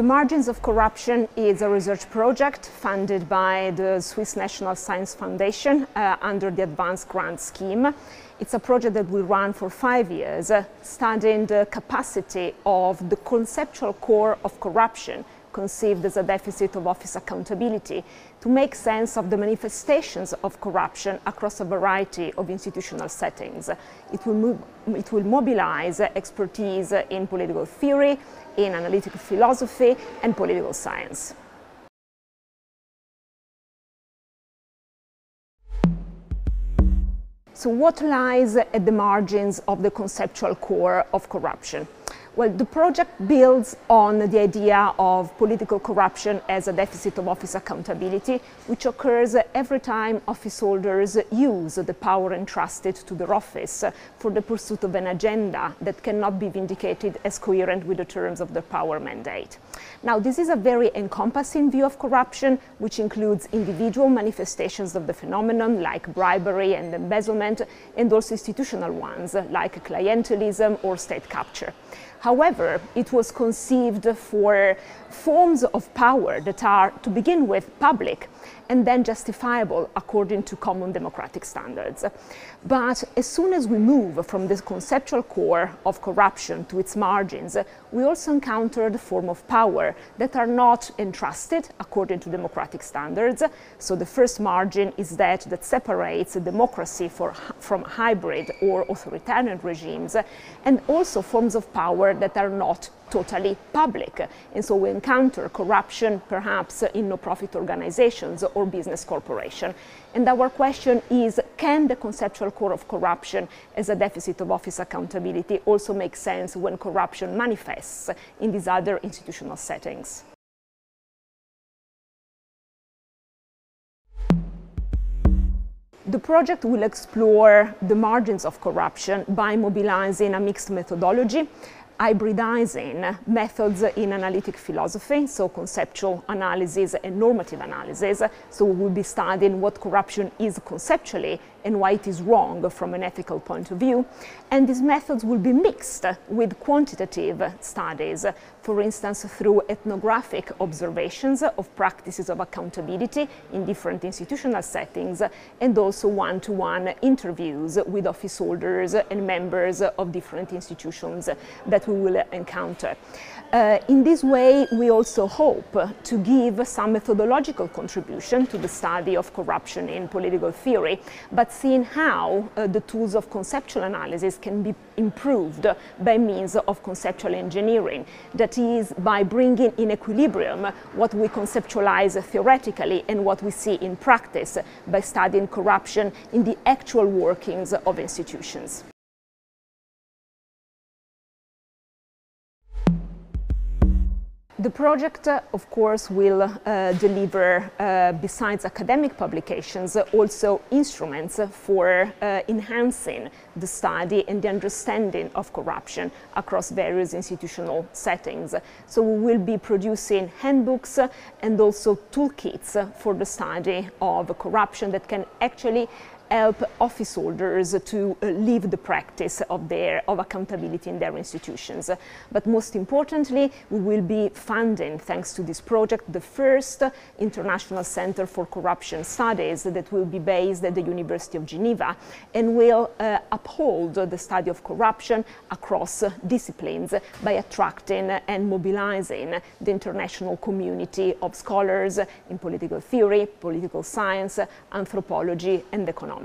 The Margins of Corruption is a research project funded by the Swiss National Science Foundation under the Advanced Grant Scheme. It's a project that will run for 5 years, studying the capacity of the conceptual core of corruption, conceived as a deficit of office accountability, to make sense of the manifestations of corruption across a variety of institutional settings. It will mobilize expertise in political theory, in analytical philosophy, and political science. So what lies at the margins of the conceptual core of corruption? Well, the project builds on the idea of political corruption as a deficit of office accountability, which occurs every time office holders use the power entrusted to their office for the pursuit of an agenda that cannot be vindicated as coherent with the terms of their power mandate. Now, this is a very encompassing view of corruption, which includes individual manifestations of the phenomenon, like bribery and embezzlement, and also institutional ones, like clientelism or state capture. However, it was conceived for forms of power that are, to begin with, public and then justifiable according to common democratic standards. But as soon as we move from this conceptual core of corruption to its margins, we also encounter the form of power that are not entrusted according to democratic standards. So the first margin is that separates a democracy from hybrid or authoritarian regimes, and also forms of power that are not totally public. And so we encounter corruption perhaps in no-profit organizations or business corporations. And our question is, can the conceptual core of corruption as a deficit of office accountability also make sense when corruption manifests in these other institutional settings? The project will explore the margins of corruption by mobilizing a mixed methodology, hybridizing methods in analytic philosophy, so conceptual analysis and normative analysis. So we will be studying what corruption is conceptually and why it is wrong from an ethical point of view. And these methods will be mixed with quantitative studies, for instance, through ethnographic observations of practices of accountability in different institutional settings, and also one-to-one interviews with office holders and members of different institutions that we will encounter. In this way, we also hope to give some methodological contribution to the study of corruption in political theory, but seeing how the tools of conceptual analysis can be improved by means of conceptual engineering. That is, by bringing in equilibrium what we conceptualize theoretically and what we see in practice by studying corruption in the actual workings of institutions. The project, of course, will deliver, besides academic publications, also instruments for enhancing the study and the understanding of corruption across various institutional settings. So we will be producing handbooks and also toolkits for the study of corruption that can actually help office holders to live the practice of accountability in their institutions. But most importantly, we will be funding, thanks to this project, the first international center for corruption studies that will be based at the University of Geneva and will uphold the study of corruption across disciplines by attracting and mobilizing the international community of scholars in political theory, political science, anthropology, and economics.